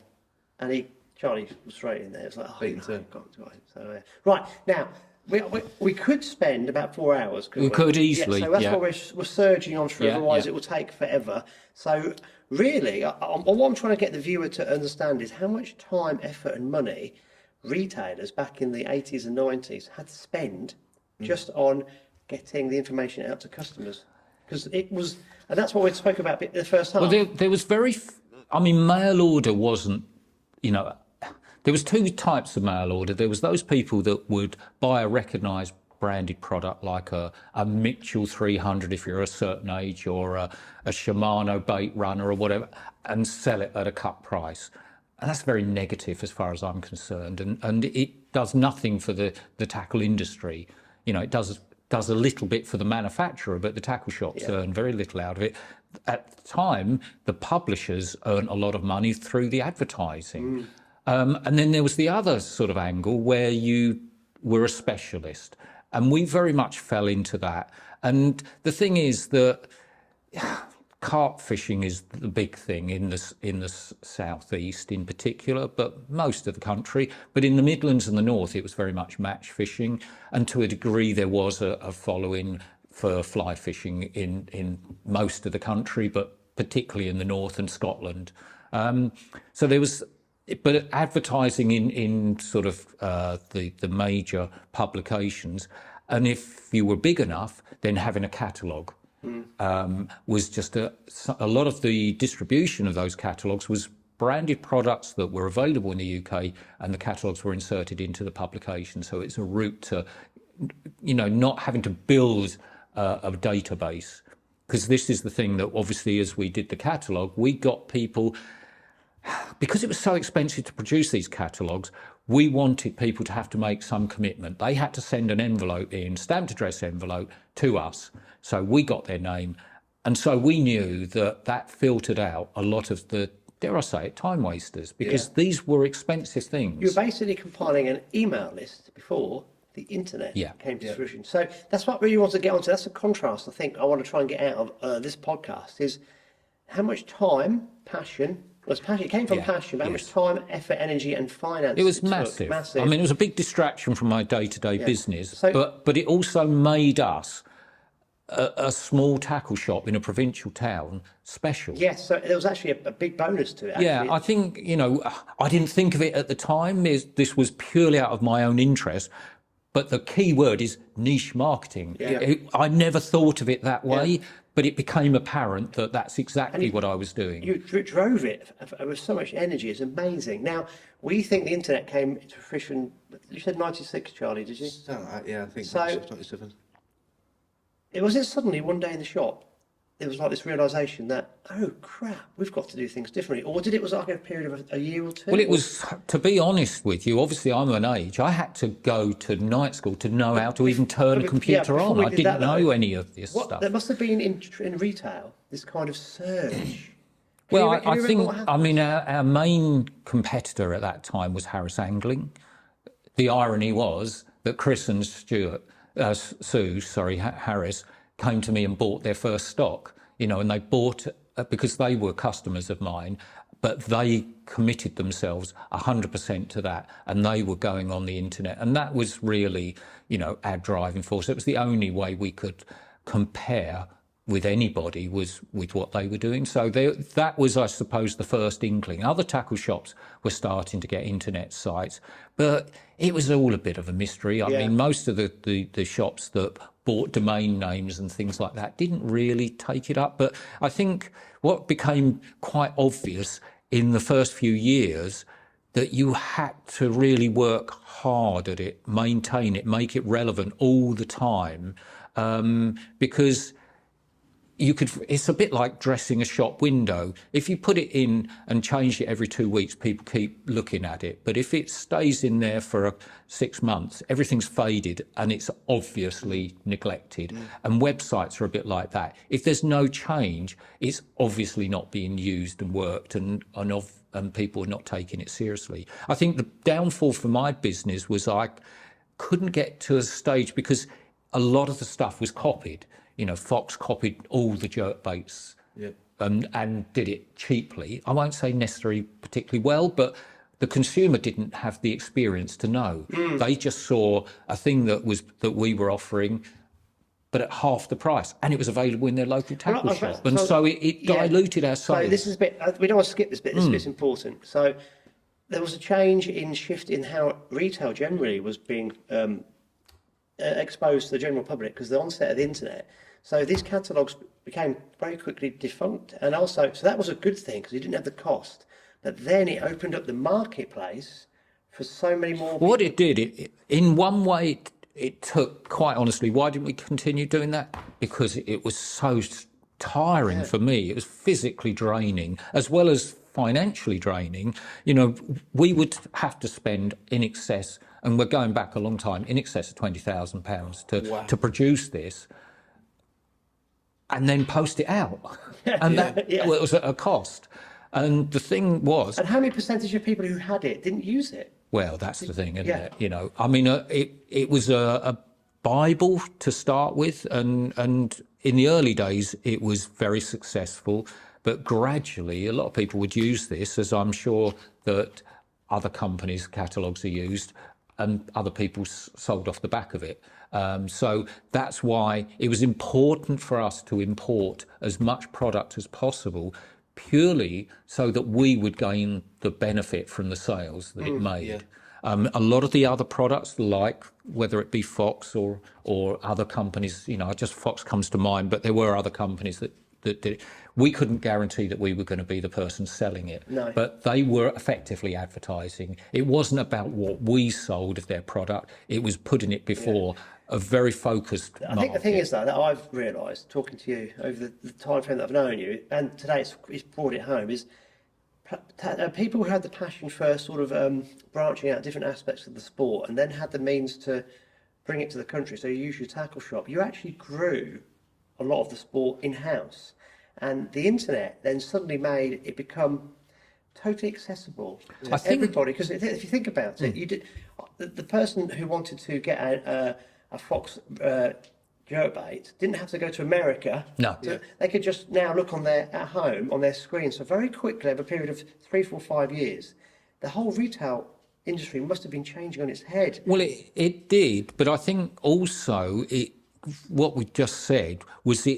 and Charlie was straight in there. It's like, oh, Beaten no, too. got it. So, right, now, we could spend about 4 hours, couldn't we? We could easily, Yeah, so that's yeah. why we're surging on through, Yeah, otherwise yeah. it will take forever. So really, what I'm trying to get the viewer to understand is how much time, effort and money retailers back in the 80s and 90s had to spend just on getting the information out to customers. Because it was, and that's what we spoke about the first half. Well, there was mail order wasn't, there was two types of mail order. There was those people that would buy a recognised branded product like a Mitchell 300 if you're a certain age, or a Shimano bait runner or whatever, and sell it at a cut price. And that's very negative as far as I'm concerned. And it does nothing for the tackle industry. It does a little bit for the manufacturer, but the tackle shops earn very little out of it. At the time, the publishers earned a lot of money through the advertising. And then there was the other sort of angle where you were a specialist. And we very much fell into that. And the thing is that carp fishing is the big thing in the southeast in particular, but most of the country. But in the Midlands and the north, it was very much match fishing, and to a degree there was a following for fly fishing in most of the country, but particularly in the north and Scotland. So there was, but advertising in sort of the major publications, and if you were big enough, then having a catalogue. Was just a lot of the distribution of those catalogues was branded products that were available in the UK, and the catalogues were inserted into the publication. So it's a route to, not having to build a database. Because this is the thing that obviously, as we did the catalogue, we got people, because it was so expensive to produce these catalogues, we wanted people to have to make some commitment. They had to send an envelope in, stamped address envelope, to us. So we got their name. And so we knew that filtered out a lot of the, dare I say it, time wasters, because these were expensive things. You're basically compiling an email list before the internet came to fruition. So that's what I really want to get onto. That's a contrast I think I want to try and get out of this podcast, is how much time, passion, it came from passion, but how much time, effort, energy and finance It was took. massive. I mean, it was a big distraction from my day-to-day business, So- but it also made us a small tackle shop in a provincial town special. Yes, so there was actually a big bonus to it. Yeah, actually. I think, I didn't think of it at the time. This was purely out of my own interest. But the key word is niche marketing. Yeah. I never thought of it that way, but it became apparent that that's exactly what I was doing. You drove it with so much energy. It's amazing. Now, we think the internet came to fruition, you said 96, Charlie, did you? Something like that, yeah, I think So- 97. It was suddenly one day in the shop. there was like this realization that, oh crap, we've got to do things differently? Or did it was like a period of a year or two? Well, it was, to be honest with you, obviously I'm an age, I had to go to night school to know how to even turn a computer before on. we I did didn't that, know though, any of this stuff. There must have been in retail this kind of surge. Well, Can you I remember think, what happened? I mean, our main competitor at that time was Harris Angling. The irony was that Chris and Harris came to me and bought their first stock, you know, and they bought, because they were customers of mine, but they committed themselves 100% to that, and they were going on the internet. And that was really, you know, our driving force. It was the only way we could compare with anybody was with what they were doing. So that was, I suppose, the first inkling. Other tackle shops were starting to get internet sites, but it was all a bit of a mystery. I mean, most of the shops that bought domain names and things like that didn't really take it up. But I think what became quite obvious in the first few years, that you had to really work hard at it, maintain it, make it relevant all the time, because it's a bit like dressing a shop window. If you put it in and change it every 2 weeks, people keep looking at it. But if it stays in there for 6 months, everything's faded and it's obviously neglected. And websites are a bit like that. If there's no change, it's obviously not being used and worked, and people are not taking it seriously. I think the downfall for my business was I couldn't get to a stage because a lot of the stuff was copied. You know, Fox copied all the jerk baits and did it cheaply. I won't say necessarily particularly well, but the consumer didn't have the experience to know. They just saw a thing that we were offering, but at half the price, and it was available in their local tackle shop. And so it diluted our sales. So this is a bit, we don't want to skip this bit, this bit's important. So there was a change in shift in how retail generally was being exposed to the general public because the onset of the internet. So these catalogues became very quickly defunct, and also, so that was a good thing because you didn't have the cost. But then it opened up the marketplace for so many more people. What it did, in one way, it took, quite honestly, why didn't we continue doing that? Because it was so tiring for me. It was physically draining as well as financially draining. You know, we would have to spend in excess, and we're going back a long time, in excess of £20,000 to produce this, and then post it out. And that was at a cost. And the thing was... And how many percentage of people who had it didn't use it? Well, that's the thing, isn't it? You know, I mean, it was a Bible to start with, and in the early days, it was very successful. But gradually, a lot of people would use this, as I'm sure that other companies' catalogues are used, and other people sold off the back of it. So that's why it was important for us to import as much product as possible, purely so that we would gain the benefit from the sales that it made. A lot of the other products, like whether it be Fox or other companies, you know, just Fox comes to mind, but there were other companies that did it. We couldn't guarantee that we were going to be the person selling it, but they were effectively advertising. It wasn't about what we sold of their product. It was putting it before a very focused market. I think the thing is, though, that I've realised, talking to you over the time frame that I've known you, and today it's brought it home, is people who had the passion for sort of branching out different aspects of the sport and then had the means to bring it to the country. So you use your tackle shop. You actually grew a lot of the sport in-house. And the internet then suddenly made it become totally accessible to everybody. Because if you think about it, you did the person who wanted to get a Fox jerkbait didn't have to go to America. No. They could just now look at home on their screen. So very quickly, over a period of 3, 4, 5 years, the whole retail industry must have been changing on its head. Well, it did, but I think also what we just said was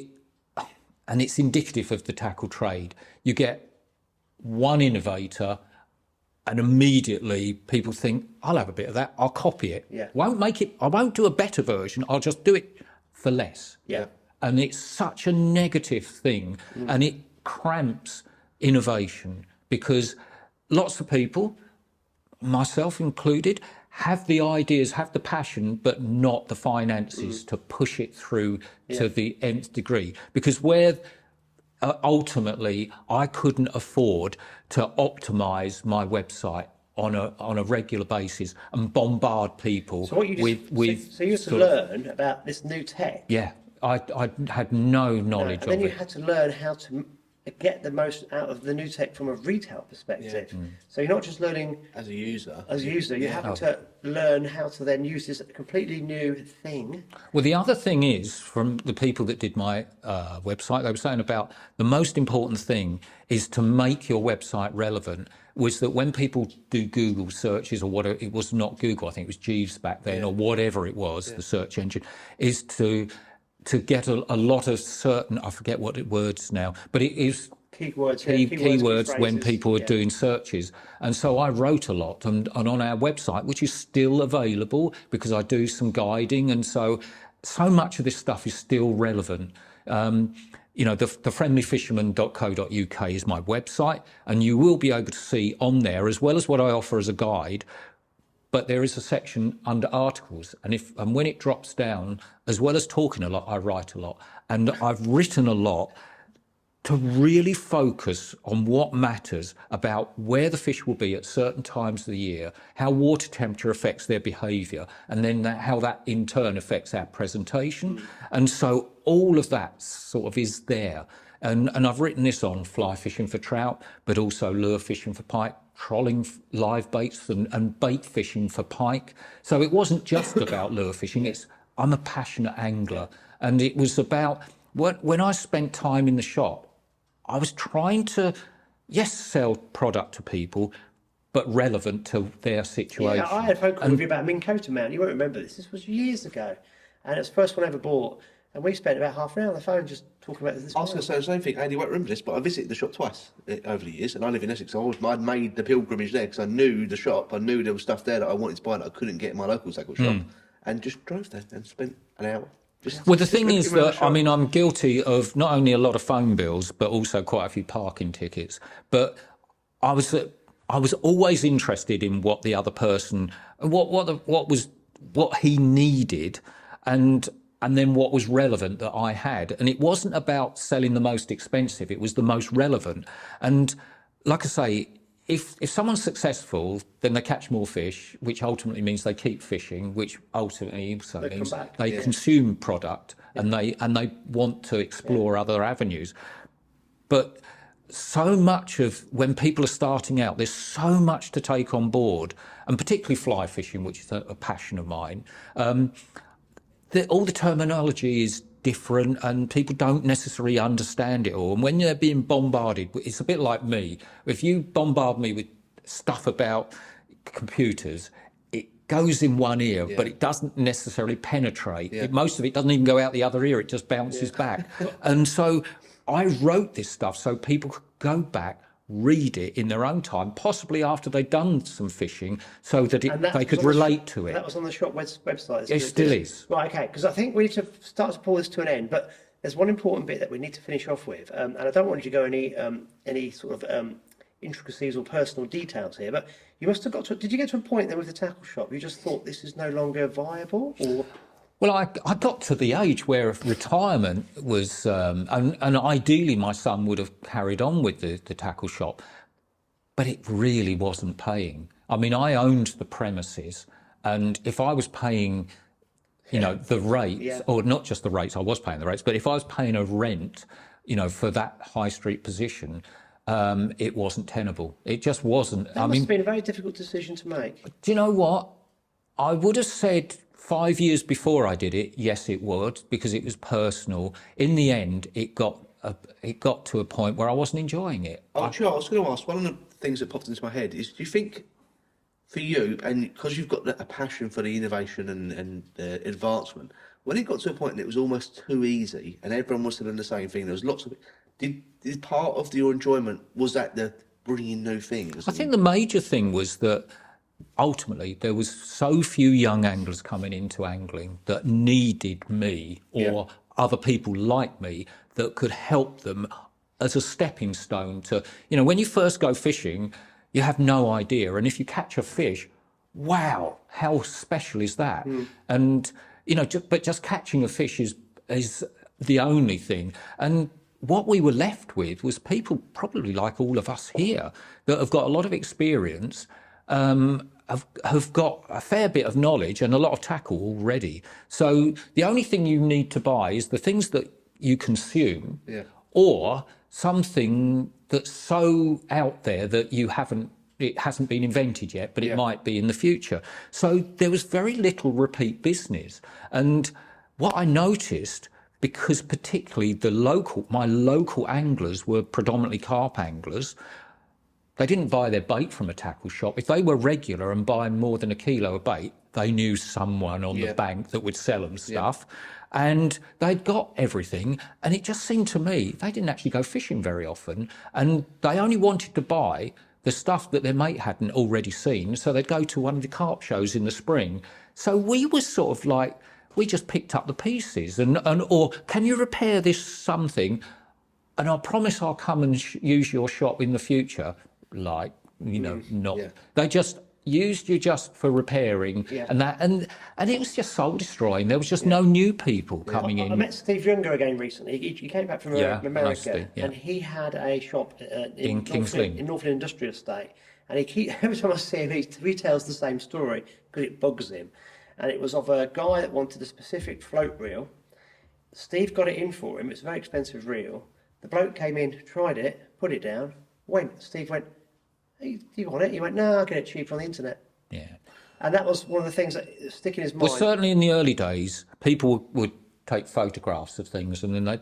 and it's indicative of the tackle trade. You get one innovator, and immediately people think, I'll have a bit of that, I'll copy it. I won't do a better version, I'll just do it for less. And it's such a negative thing, and it cramps innovation, because lots of people, myself included, have the ideas, have the passion, but not the finances to push it through to the nth degree. Because where ultimately, I couldn't afford to optimize my website on a regular basis and bombard people So what you just with so you had to sort of, learn about this new tech. yeah, I had no No, knowledge and then of you it. had to learn how to get the most out of the new tech from a retail perspective. So you're not just learning As a user. as a user, you're having to learn how to then use this completely new thing. Well, the other thing is, from the people that did my website, they were saying about the most important thing is to make your website relevant. Was that when people do Google searches or whatever, it was not Google, I think it was Jeeves back then, or whatever it was, the search engine, is to get a lot of certain, I forget what it words now, but it is Keywords, keywords when phrases, people are doing searches. And so I wrote a lot, and on our website, which is still available because I do some guiding, and so much of this stuff is still relevant. The friendlyfisherman.co.uk is my website, and you will be able to see on there, as well as what I offer as a guide, but there is a section under articles, and when it drops down, as well as talking a lot, I write a lot, and I've written a lot to really focus on what matters about where the fish will be at certain times of the year, how water temperature affects their behaviour, and then how that in turn affects our presentation. And so all of that sort of is there. And I've written this on fly fishing for trout, but also lure fishing for pike, trolling live baits and bait fishing for pike. So it wasn't just about lure fishing, I'm a passionate angler. And it was about, when I spent time in the shop, I was trying to, yes, sell product to people, but relevant to their situation. Yeah, I had a phone call with you about Minn Kota mount. You won't remember this. This was years ago. And it's the first one I ever bought. And we spent about half an hour on the phone just talking about this. I was going to say the same thing. Andy won't remember this, but I visited the shop twice over the years, and I live in Essex. I'd made the pilgrimage there because I knew the shop. I knew there was stuff there that I wanted to buy that I couldn't get in my local tackle shop, and just drove there and spent an hour. Well, the thing is that, I mean, I'm guilty of not only a lot of phone bills, but also quite a few parking tickets. But I was always interested in what the other person, what he needed, and then what was relevant that I had. And it wasn't about selling the most expensive; it was the most relevant. And like I say, if someone's successful, then they catch more fish, which ultimately means they keep fishing, which ultimately also means they consume product and they want to explore other avenues. But so much of when people are starting out, there's so much to take on board, and particularly fly fishing, which is a passion of mine. All the terminology is different and people don't necessarily understand it all. And when they're being bombarded, it's a bit like me. If you bombard me with stuff about computers, it goes in one ear, but it doesn't necessarily penetrate. Most of it doesn't even go out the other ear, it just bounces back. And so I wrote this stuff so people could go back, read it in their own time, possibly after they'd done some fishing, so that they could relate to it. That was on the shop website. It still is. Right, okay, because I think we need to start to pull this to an end, but there's one important bit that we need to finish off with, and I don't want you to go any sort of intricacies or personal details here, but you must have got to, did you get to a point then with the tackle shop, you just thought this is no longer viable, or...? Well, I got to the age where retirement was, and ideally my son would have carried on with the tackle shop, but it really wasn't paying. I mean, I owned the premises, and if I was paying, the rates, or not just the rates, I was paying the rates, but if I was paying a rent, for that high street position, it wasn't tenable. It just wasn't. That must have been a very difficult decision to make. Do you know what? I would have said 5 years before I did it, yes, it would, because it was personal. In the end, it got to a point where I wasn't enjoying it. I was going to ask, one of the things that popped into my head is, do you think for you, and because you've got a passion for the innovation and advancement, when it got to a point that it was almost too easy and everyone was doing the same thing, there was lots of it, did part of your enjoyment, was that the bringing new things? I think the major thing was that ultimately there was so few young anglers coming into angling that needed me or other people like me that could help them as a stepping stone to, when you first go fishing, you have no idea. And if you catch a fish, wow, how special is that? And, but just catching a fish is the only thing. And what we were left with was people probably like all of us here that have got a lot of experience, have got a fair bit of knowledge and a lot of tackle already. So the only thing you need to buy is the things that you consume, or something that's so out there that it hasn't been invented yet, but it might be in the future. So there was very little repeat business. And what I noticed, because particularly my local anglers were predominantly carp anglers, they didn't buy their bait from a tackle shop. If they were regular and buying more than a kilo of bait, they knew someone on the bank that would sell them stuff. And they'd got everything. And it just seemed to me, they didn't actually go fishing very often. And they only wanted to buy the stuff that their mate hadn't already seen. So they'd go to one of the carp shows in the spring. So we were sort of like, we just picked up the pieces or can you repair this something? And I promise I'll come and use your shop in the future. Like, they just used you just for repairing and it was just soul destroying. There was just no new people coming in. I met Steve Younger again recently. He came back from America, Steve, and he had a shop in King's Lynn, in Northern Industrial Estate. And every time I see him, he tells the same story because it bugs him. And it was of a guy that wanted a specific float reel. Steve got it in for him. It's a very expensive reel. The bloke came in, tried it, put it down, went. Steve went, "Hey, do you want it?" He went, "No, I'll get it cheap on the internet." Yeah. And that was one of the things that stick in his mind. Well, certainly in the early days, people would take photographs of things, and then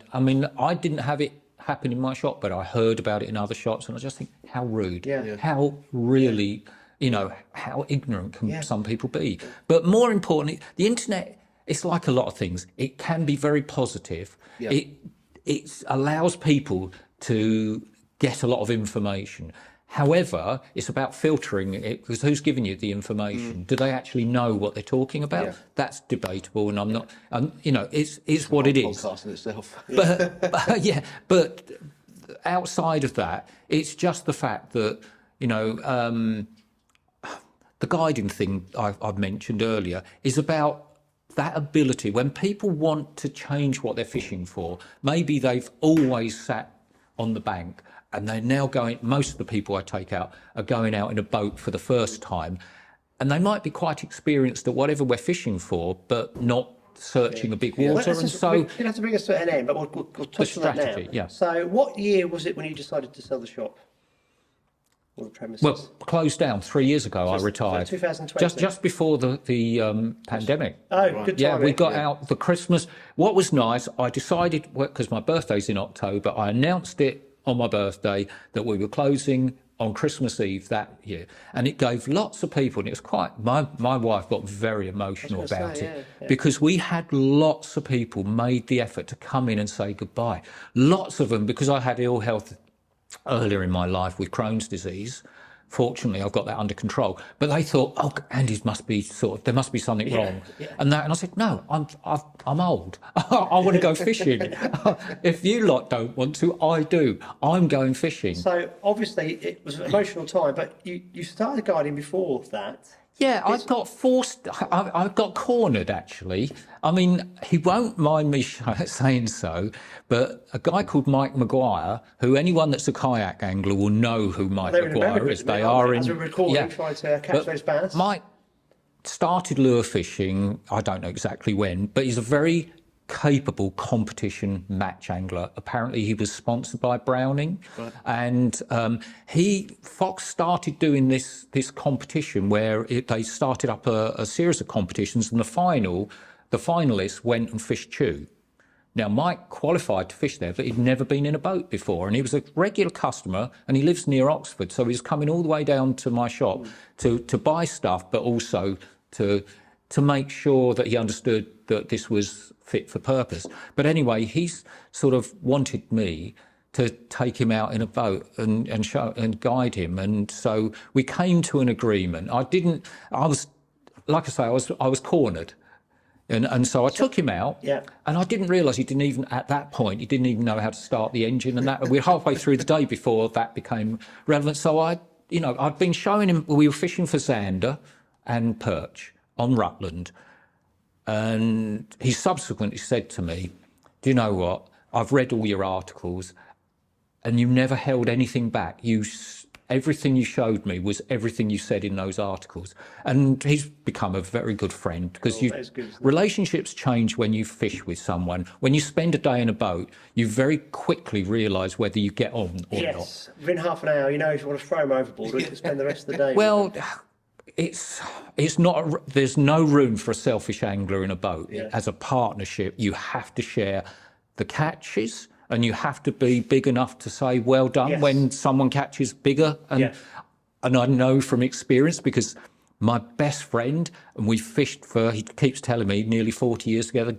I didn't have it happen in my shop, but I heard about it in other shops, and I just think, how rude, how really, how ignorant can some people be? But more importantly, the internet, it's like a lot of things. It can be very positive. It allows people to get a lot of information. However, it's about filtering it, because who's giving you the information? Do they actually know what they're talking about? That's debatable, and I'm not. It's what it is. Podcast in itself. But outside of that, it's just the fact that the guiding thing I've mentioned earlier is about that ability when people want to change what they're fishing for. Maybe they've always sat on the bank, and they're now going, most of the people I take out are going out in a boat for the first time, and they might be quite experienced at whatever we're fishing for, but not searching a big water. And so you have to bring us to an end, but we'll touch on that now. So what year was it when you decided to sell the shop or the premises? Well, closed down 3 years ago. I retired. 2020. Just before the pandemic. Oh, good timing. Yeah, we got out the Christmas. What was nice, I decided, because my birthday's in October, I announced it on my birthday that we were closing on Christmas Eve that year, and it gave lots of people, and it was quite, my wife got very emotional about it, because we had lots of people made the effort to come in and say goodbye. Lots of them, because I had ill health earlier in my life with Crohn's disease. Fortunately, I've got that under control. But they thought, oh, Andy's must be there must be something wrong. And I said, no, I'm old. I want to go fishing. If you lot don't want to, I do. I'm going fishing. So obviously it was an emotional time, but you started guiding before that. Yeah, I got forced. I got cornered, actually. I mean, he won't mind me saying so, but a guy called Mike Maguire, who anyone that's a kayak angler will know who Mike Maguire is. They are in. As a recording, trying to catch those bass. Mike started lure fishing. I don't know exactly when, but he's a very capable competition match angler. Apparently he was sponsored by Browning, and Fox started doing this competition where they started up a series of competitions, and the finalists went and fished Chew. Now Mike qualified to fish there, but he'd never been in a boat before, and he was a regular customer, and he lives near Oxford, so he was coming all the way down to my shop to buy stuff, but also to make sure that he understood that this was fit for purpose. But anyway, he's sort of wanted me to take him out in a boat and show and guide him. And so we came to an agreement. I was cornered. And so I took him out, and I didn't realise he didn't even know how to start the engine, and that we're halfway through the day before that became relevant. So I'd been showing him, we were fishing for zander and perch on Rutland. And he subsequently said to me, do you know what? I've read all your articles, and you never held anything back. Everything you showed me was everything you said in those articles. And he's become a very good friend because Cool, that is good, isn't it? relationships change when you fish with someone. When you spend a day in a boat, you very quickly realise whether you get on or not. Yes, within half an hour, you know if you want to throw them overboard or you can spend the rest of the day. Well, it's not. There's no room for a selfish angler in a boat. Yeah. As a partnership, you have to share the catches, and you have to be big enough to say well done Yes. when someone catches bigger. And Yeah. and I know from experience because my best friend, and we fished for, he keeps telling me, nearly 40 years together.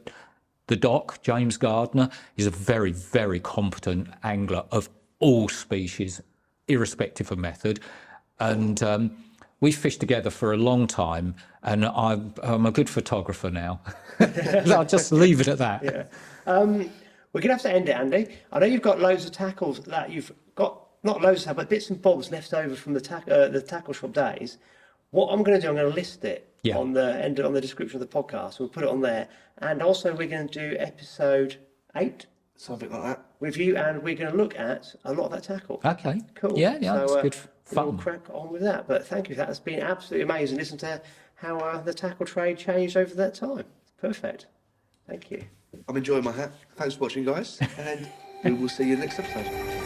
The Doc, James Gardner, is a very, very competent angler of all species, irrespective of method. And we fished together for a long time, and I'm a good photographer now. I'll just leave it at that. Yeah. We're going to have to end it, Andy. I know you've got loads of tackles that you've got, not loads of, but bits and bobs left over from the tackle shop days. What I'm going to do, I'm going to list it Yeah. on the description of the podcast. We'll put it on there. And also we're going to do episode 8 Something like that. with you, and we're going to look at a lot of that tackle. Okay. Cool. Yeah, that's good We'll fun. crack on with that. But thank you. That's been absolutely amazing. Listen to how the tackle trade changed over that time. Perfect. Thank you. I'm enjoying my hat. Thanks for watching, guys, and we will see you next episode.